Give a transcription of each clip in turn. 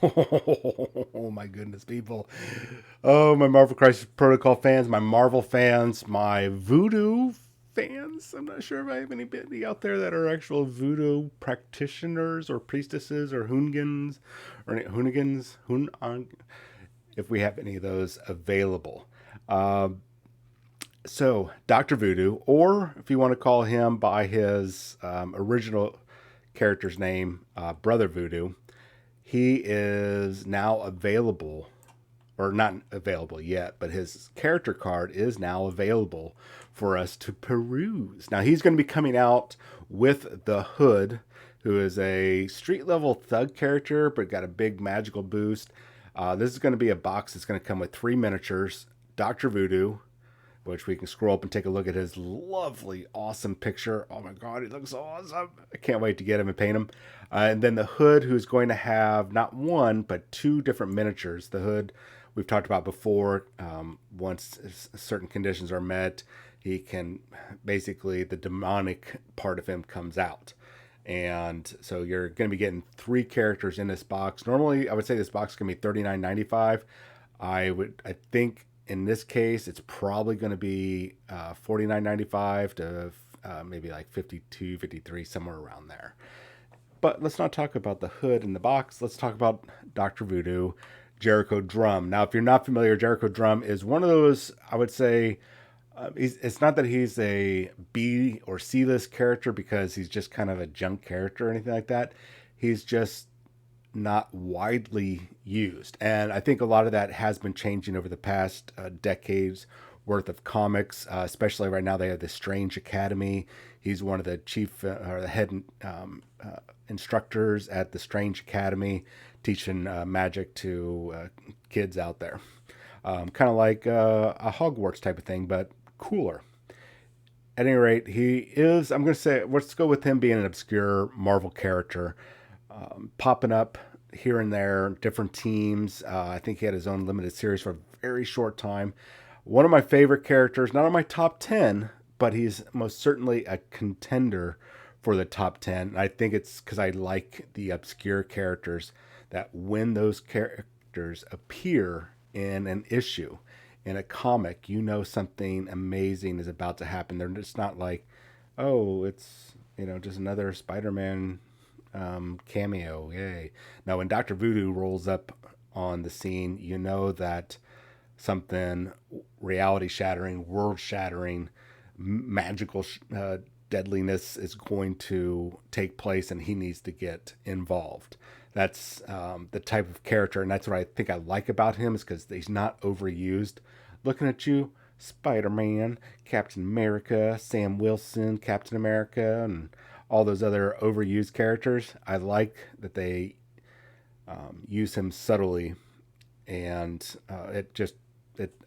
Oh my goodness, people. Oh, my Marvel Crisis Protocol fans, my Marvel fans, my Voodoo fans. I'm not sure if I have anybody out there that are actual Voodoo practitioners or priestesses or hoongans or hoonigans. If we have any of those available. Um, so, Dr. Voodoo, or if you want to call him by his original character's name, Brother Voodoo, he is now available, or not available yet, but his character card is now available for us to peruse. Now he's going to be coming out with the Hood, who is a street level thug character, but got a big magical boost. This is going to be a box that's going to come with 3 miniatures. Dr. Voodoo, which we can scroll up and take a look at his lovely, awesome picture. Oh my God, he looks awesome. I can't wait to get him and paint him. And then the Hood, who's going to have not one, but 2 different miniatures. The Hood, we've talked about before. Once certain conditions are met, he can basically, the demonic part of him comes out. And so you're going to be getting 3 characters in this box. Normally, I would say this box can be $39.95. I think in this case, it's probably going to be $49.95 to maybe like 52, 53, somewhere around there. But let's not talk about the Hood in the box. Let's talk about Dr. Voodoo, Jericho Drum. Now, if you're not familiar, Jericho Drum is one of those, I would say, it's not that he's a B or C list character because he's just kind of a junk character or anything like that. He's just not widely used. And I think a lot of that has been changing over the past decades worth of comics, especially right now. They have the Strange Academy. He's one of the chief or the head instructors at the Strange Academy, teaching magic to kids out there. Kind of like a Hogwarts type of thing, but cooler. At any rate, he is, I'm going to say, let's go with him being an obscure Marvel character, popping up here and there, different teams. I think he had his own limited series for a very short time. One of my favorite characters, not on my top 10, but he's most certainly a contender for the top 10. I think it's because I like the obscure characters that when those characters appear in an issue, in a comic, you know something amazing is about to happen. They're just not like, oh, it's, just another Spider-Man cameo. Yay. Now, when Dr. Voodoo rolls up on the scene, you know that something reality shattering, world shattering, magical deadliness is going to take place and he needs to get involved. That's the type of character, and that's what I think I like about him is because he's not overused. Looking at you, Spider-Man, Captain America, Sam Wilson, Captain America, and all those other overused characters. I like that they use him subtly, and I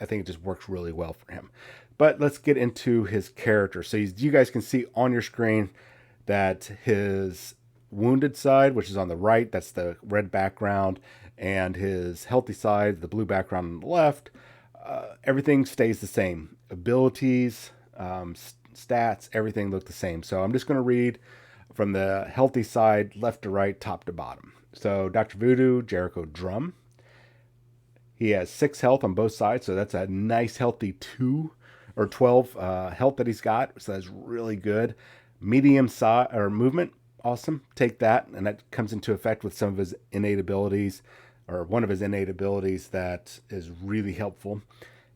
think it just works really well for him. But let's get into his character. So you guys can see on your screen that his wounded side, which is on the right, that's the red background, and his healthy side, the blue background on the left, everything stays the same. Abilities, stats, everything look the same. So I'm just going to read from the healthy side, left to right, top to bottom. So Dr. Voodoo, Jericho Drum. He has 6 health on both sides, so that's a nice healthy 2 or 12 health that he's got. So that's really good. Medium size or movement, awesome. Take that, and that comes into effect with some of his innate abilities, or one of his innate abilities that is really helpful.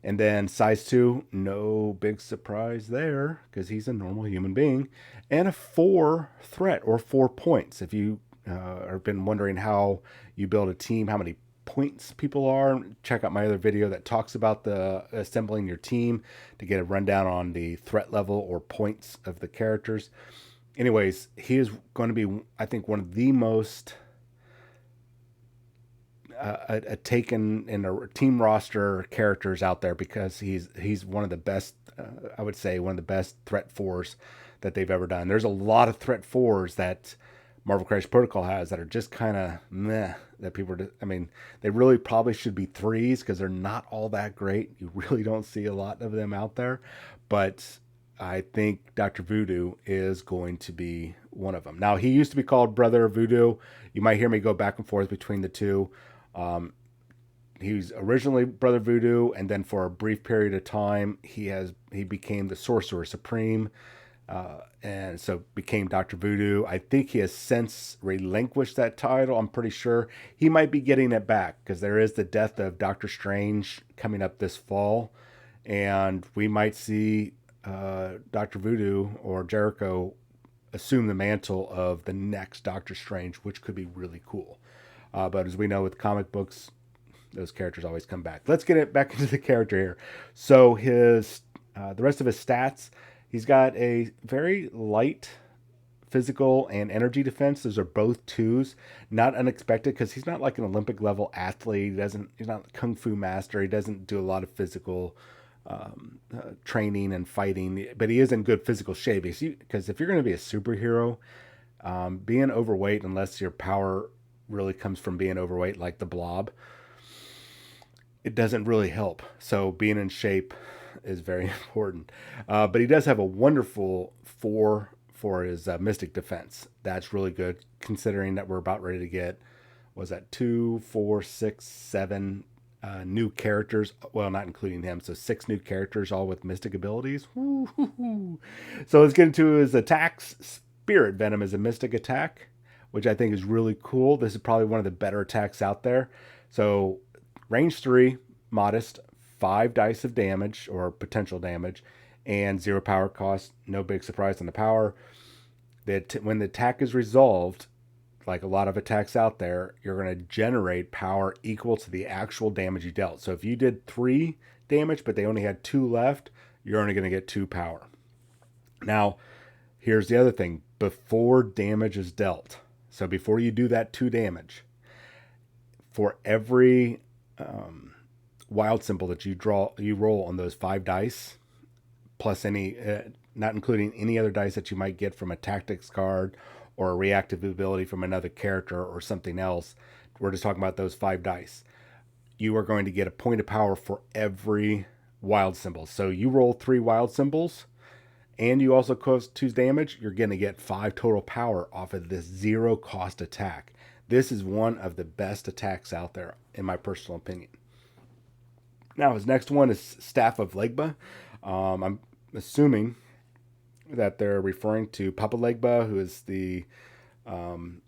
And then size 2, no big surprise there because he's a normal human being. And a 4 threat or 4 points. If you have been wondering how you build a team, how many points people are, check out my other video that talks about the assembling your team to get a rundown on the threat level or points of the characters. Anyways, he is going to be, I think, one of the most a taken in a team roster characters out there because he's one of the best. I would say one of the best threat fours that they've ever done. There's a lot of threat fours that Marvel Crisis Protocol has that are just kind of meh. That people are, I mean, they really probably should be threes because they're not all that great. You really don't see a lot of them out there, but I think Dr. Voodoo is going to be one of them. Now, he used to be called Brother Voodoo. You might hear me go back and forth between the two. He was originally Brother Voodoo, and then for a brief period of time, he became the Sorcerer Supreme, and so became Dr. Voodoo. I think he has since relinquished that title. I'm pretty sure he might be getting it back because there is the death of Doctor Strange coming up this fall, and we might see Dr. Voodoo or Jericho assume the mantle of the next Doctor Strange, which could be really cool. But as we know with comic books, those characters always come back. Let's get it back into the character here. So the rest of his stats, he's got a very light physical and energy defense. Those are both twos. Not unexpected because he's not like an Olympic level athlete. He's not a kung fu master. He doesn't do a lot of physical training and fighting, but he is in good physical shape. Because if you're going to be a superhero, being overweight, unless your power really comes from being overweight, like the Blob, it doesn't really help. So being in shape is very important. But he does have a wonderful 4 for his mystic defense. That's really good considering that we're about ready to get, was that 2, 4, 6, 7 new characters. Well, not including him. So 6 new characters, all with mystic abilities. Woo-hoo-hoo. So let's get into his attacks. Spirit Venom is a mystic attack, which I think is really cool. This is probably one of the better attacks out there. So range 3, modest, 5 dice of damage or potential damage, and 0 power cost. No big surprise on the power. When the attack is resolved, like a lot of attacks out there, you're going to generate power equal to the actual damage you dealt. So if you did 3 damage, but they only had 2 left, you're only going to get 2 power. Now, here's the other thing. Before damage is dealt, so before you do that 2 damage, for every wild symbol that you roll on those 5 dice, plus any, not including any other dice that you might get from a tactics card or a reactive ability from another character or something else. We're just talking about those 5 dice. You are going to get a point of power for every wild symbol. So you roll 3 wild symbols and you also cost 2 damage, you're going to get 5 total power off of this 0 cost attack. This is one of the best attacks out there, in my personal opinion. Now, his next one is Staff of Legba. I'm assuming that they're referring to Papa Legba, who is the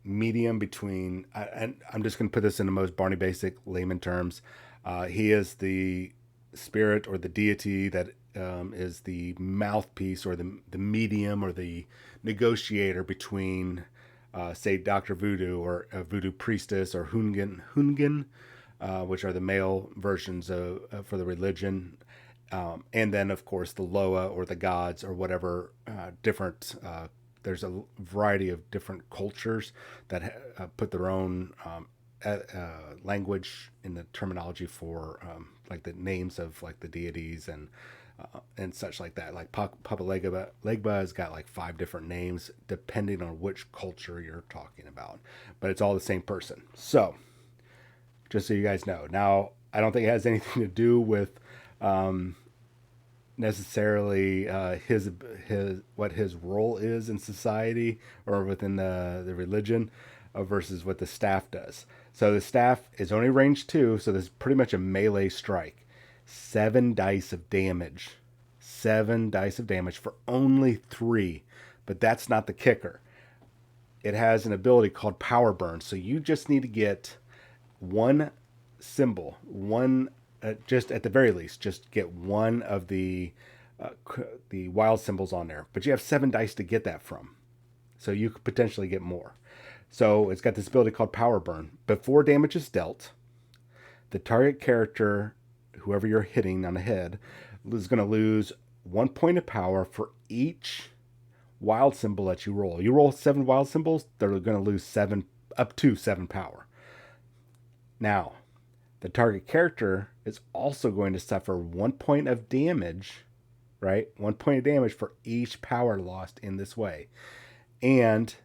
medium between, and I'm just going to put this in the most Barney Basic layman terms. He is the spirit or the deity that is the mouthpiece or the medium or the negotiator between, say, Dr. Voodoo or a Voodoo priestess or Hungan, which are the male versions for the religion. And then, of course, the Loa or the gods or whatever different. There's a variety of different cultures that put their own language in the terminology for like the names of like the deities and such like that. Like Papa Legba has got like 5 different names depending on which culture you're talking about, but it's all the same person. So just so you guys know. Now, I don't think it has anything to do with necessarily his what his role is in society or within the religion versus what the staff does. So the staff is only range 2, so this is pretty much a melee strike. 7 dice of damage. 7 dice of damage for only 3. But that's not the kicker. It has an ability called Power Burn. So you just need to get one symbol, just at the very least, just get one of the wild symbols on there. But you have 7 dice to get that from. So you could potentially get more. So it's got this ability called Power Burn. Before damage is dealt, the target character, whoever you're hitting on the head, is going to lose 1 point of power for each wild symbol that you roll. You roll 7 wild symbols, they're going to lose up to 7 power. Now, the target character is also going to suffer 1 point of damage, right? 1 point of damage for each power lost in this way. And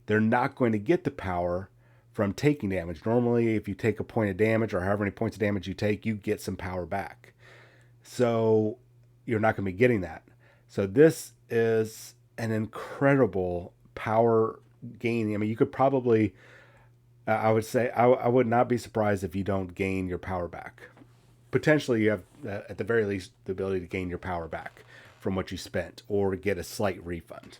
they're not going to get the power from taking damage. Normally, if you take a point of damage or however many points of damage you take, you get some power back. So you're not going to be getting that. So this is an incredible power gaining. I mean, you could probably, I would say, I would not be surprised if you don't gain your power back. Potentially, you have, at the very least, the ability to gain your power back from what you spent or get a slight refund.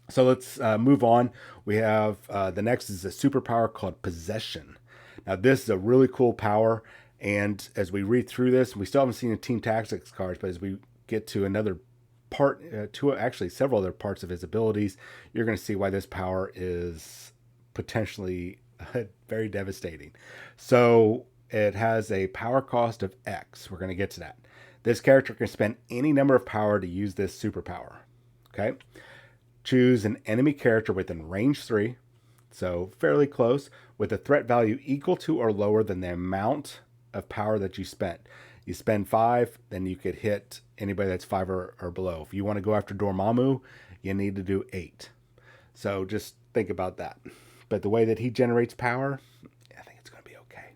So let's move on. We have the next is a superpower called Possession. Now, this is a really cool power. And as we read through this, we still haven't seen the Team Tactics cards, but as we get to another part, actually several other parts of his abilities, you're going to see why this power is potentially very devastating. So it has a power cost of X. We're going to get to that. This character can spend any number of power to use this superpower. Okay. Choose an enemy character within range 3, so fairly close, with a threat value equal to or lower than the amount of power that you spent. You spend 5, then you could hit anybody that's 5 or below. If you want to go after Dormammu, you need to do 8. So just think about that. But the way that he generates power, I think it's going to be okay.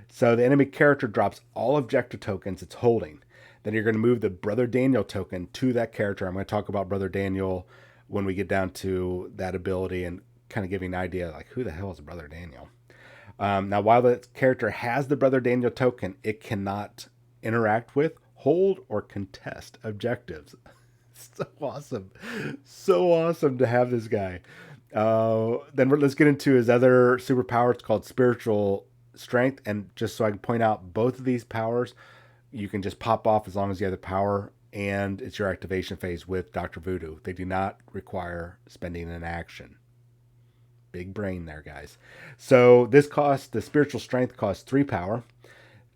So the enemy character drops all objective tokens it's holding. Then you're going to move the Brother Daniel token to that character. I'm going to talk about Brother Daniel when we get down to that ability and kind of giving an idea like who the hell is Brother Daniel. Now, while the character has the Brother Daniel token, it cannot interact with, hold, or contest objectives. So awesome. So awesome to have this guy. Then let's get into his other superpower. It's called Spiritual Strength. And just so I can point out, both of these powers, you can just pop off as long as you have the power, and it's your activation phase with Dr. Voodoo. They do not require spending an action. Big brain there, guys. So the Spiritual Strength costs 3 power.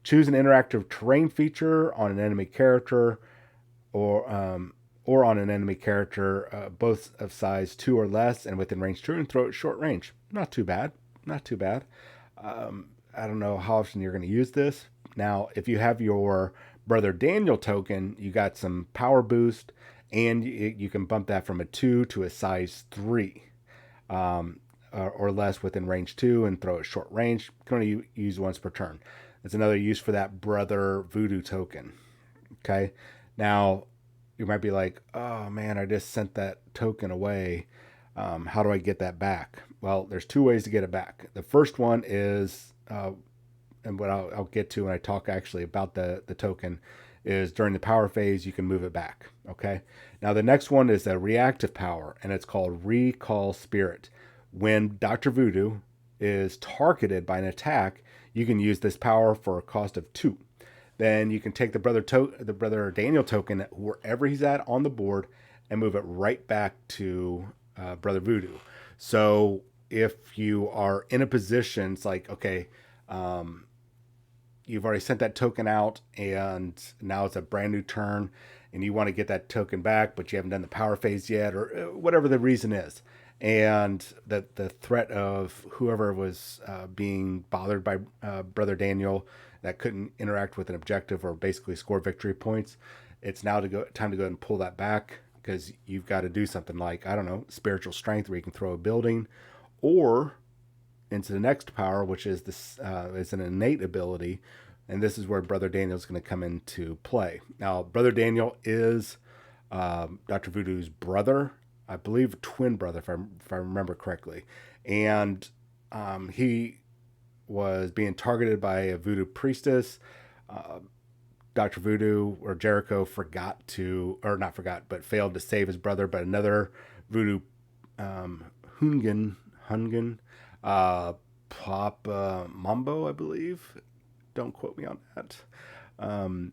Choose an interactive terrain feature on an enemy character or on an enemy character, both of size 2 or less and within range 2, and throw it short range. Not too bad. Not too bad. I don't know how often you're going to use this. Now, if you have your Brother Daniel token, you got some power boost, and you can bump that from a 2 to a size 3 or less within range 2 and throw it short range. You can only use once per turn. That's another use for that Brother Voodoo token. Okay. Now, you might be like, oh man, I just sent that token away. How do I get that back? Well, there's 2 ways to get it back. The first one is, and what I'll get to when I talk actually about the token, is during the power phase, you can move it back. Okay. Now, the next one is a reactive power, and it's called Recall Spirit. When Dr. Voodoo is targeted by an attack, you can use this power for a cost of 2. Then you can take the Brother Daniel token wherever he's at on the board and move it right back to Brother Voodoo. So if you are in a position, it's like, okay, you've already sent that token out and now it's a brand new turn and you want to get that token back, but you haven't done the power phase yet, or whatever the reason is. And the threat of whoever was being bothered by Brother Daniel that couldn't interact with an objective or basically score victory points, it's now time to go ahead and pull that back, because you've got to do something like, I don't know, Spiritual Strength, where you can throw a building, or into the next power, which is this is an Innate Ability, and this is where Brother Daniel is going to come into play. Now, Brother Daniel is Dr. Voodoo's brother, I believe twin brother, if I remember correctly, and he was being targeted by a voodoo priestess. Dr. Voodoo or Jericho failed to save his brother, but another voodoo Hungan, Papa Mambo, I believe. Don't quote me on that.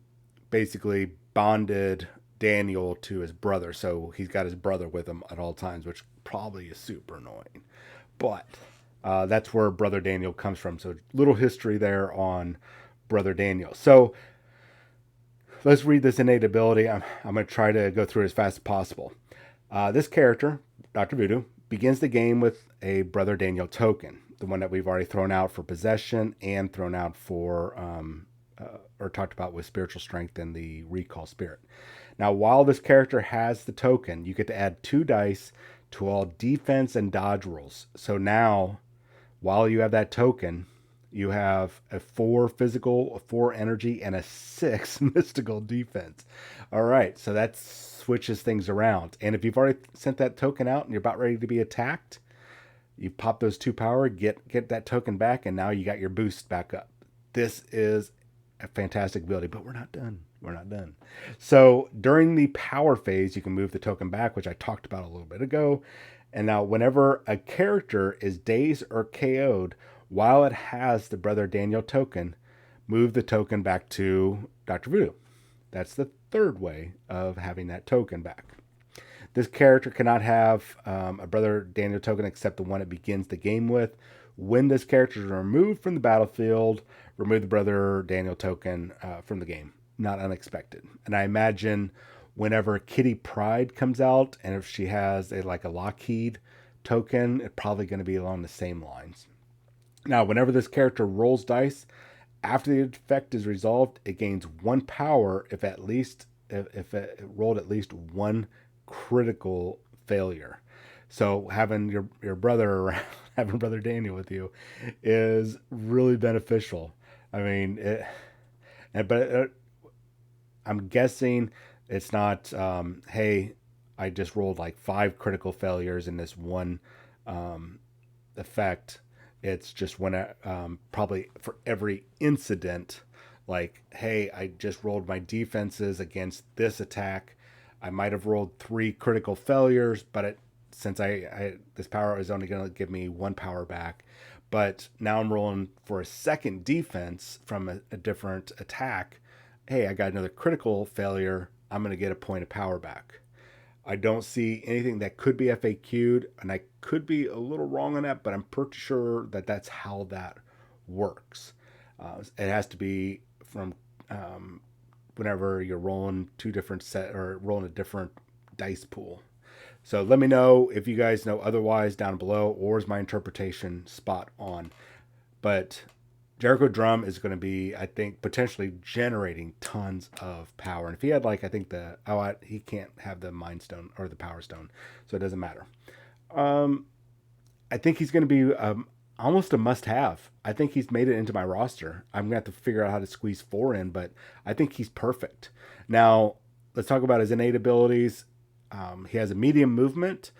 Basically bonded Daniel to his brother, so he's got his brother with him at all times, which probably is super annoying. But that's where Brother Daniel comes from. So little history there on Brother Daniel. So let's read this innate ability. I'm going to try to go through it as fast as possible. This character, Dr. Voodoo, begins the game with a Brother Daniel token, the one that we've already thrown out for possession and thrown out for, or talked about with Spiritual Strength and the Recall Spirit. Now, while this character has the token, you get to add 2 dice to all defense and dodge rolls. So now, while you have that token, you have a 4 physical, a 4 energy, and a 6 mystical defense. All right, so that switches things around. And if you've already sent that token out and you're about ready to be attacked, You pop those 2 power, get that token back, and now you got your boost back up. This is a fantastic ability, but we're not done. We're not done. So during the power phase, you can move the token back, which I talked about a little bit ago. And now, whenever a character is dazed or KO'd while it has the Brother Daniel token, move the token back to Dr. Voodoo. That's the third way of having that token back. This character cannot have a Brother Daniel token except the one it begins the game with. When this character is removed from the battlefield, remove the Brother Daniel token from the game. Not unexpected. And I imagine whenever Kitty Pryde comes out, and if she has a Lockheed token, it's probably going to be along the same lines. Now, whenever this character rolls dice, after the effect is resolved, it gains 1 power if it rolled at least 1 critical failure. So having your brother around, having Brother Daniel with you, is really beneficial. I mean, I'm guessing it's not, hey, I just rolled like 5 critical failures in this one effect. It's just when probably for every incident, like, hey, I just rolled my defenses against this attack. I might have rolled 3 critical failures, but since this power is only going to give me 1 power back, but now I'm rolling for a second defense from a different attack. Hey, I got another critical failure. I'm going to get a point of power back. I don't see anything that could be FAQ'd, and I could be a little wrong on that, but I'm pretty sure that that's how that works. It has to be from whenever you're rolling 2 different set or rolling a different dice pool. So let me know if you guys know otherwise down below, or is my interpretation spot on. But Jericho Drum is going to be, I think, potentially generating tons of power. And if he had he can't have the Mind Stone or the Power Stone, so it doesn't matter. I think he's going to be almost a must-have. I think he's made it into my roster. I'm going to have to figure out how to squeeze 4 in, but I think he's perfect. Now, let's talk about his innate abilities. He has a medium movement,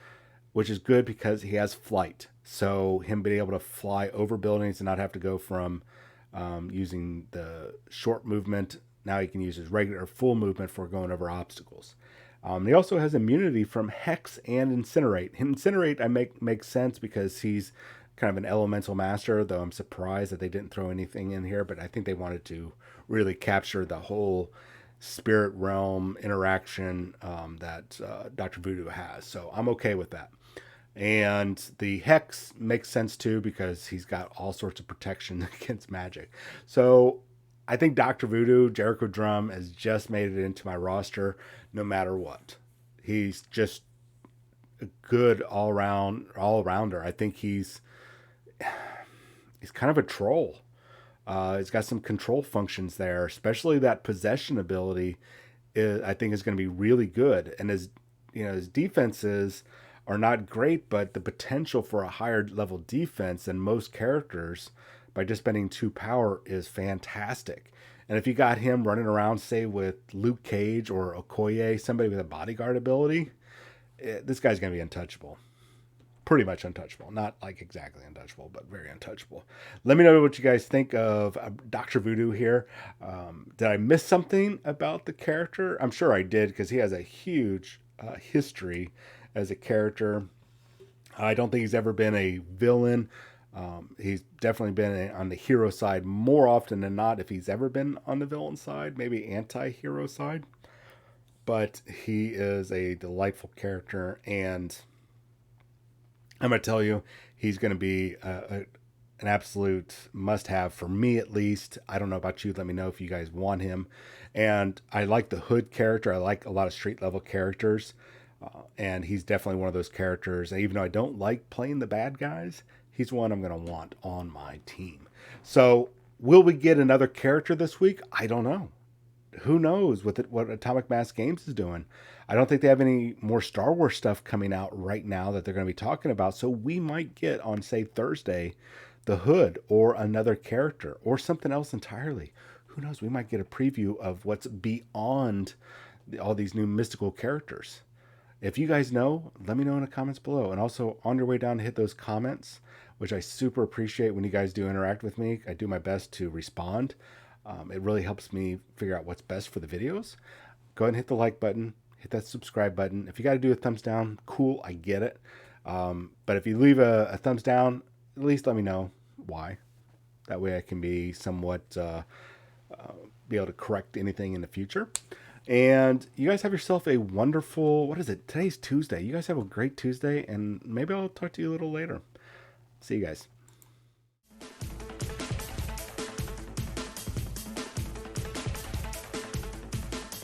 which is good because he has flight. So him being able to fly over buildings and not have to go from using the short movement. Now he can use his regular full movement for going over obstacles. He also has immunity from Hex and Incinerate. Incinerate makes sense because he's kind of an elemental master, though I'm surprised that they didn't throw anything in here, but I think they wanted to really capture the whole spirit realm interaction that Dr. Voodoo has. So I'm okay with that. And the Hex makes sense too because he's got all sorts of protection against magic. So I think Dr. Voodoo, Jericho Drum, has just made it into my roster no matter what. He's just a good all-rounder. I think he's kind of a troll. He's got some control functions there, especially that possession ability I think is going to be really good. And his defenses are not great, but the potential for a higher level defense than most characters by just spending 2 power is fantastic. And if you got him running around, say, with Luke Cage or Okoye, somebody with a bodyguard ability, this guy's going to be untouchable. Pretty much untouchable. Not like exactly untouchable, but very untouchable. Let me know what you guys think of Dr. Voodoo here. Did I miss something about the character? I'm sure I did, because he has a huge history as a character. I don't think he's ever been a villain. He's definitely been on the hero side more often than not. If he's ever been on the villain side, maybe anti-hero side. But he is a delightful character, and I'm going to tell you, he's going to be an absolute must-have for me, at least. I don't know about you. Let me know if you guys want him. And I like the Hood character. I like a lot of street-level characters. And he's definitely one of those characters. And even though I don't like playing the bad guys, he's one I'm going to want on my team. So will we get another character this week? I don't know. Who knows what Atomic Mass Games is doing. I don't think they have any more Star Wars stuff coming out right now that they're going to be talking about. So we might get on, say, Thursday, the Hood or another character or something else entirely. Who knows? We might get a preview of what's beyond all these new mystical characters. If you guys know, let me know in the comments below. And also on your way down, hit those comments, which I super appreciate when you guys do interact with me. I do my best to respond. It really helps me figure out what's best for the videos. Go ahead and hit the like button, hit that subscribe button. If you got to do a thumbs down, cool, I get it. But if you leave a thumbs down, at least let me know why. That way I can be somewhat be able to correct anything in the future. And you guys have yourself a wonderful, what is it? Today's Tuesday. You guys have a great Tuesday, and maybe I'll talk to you a little later. See you guys.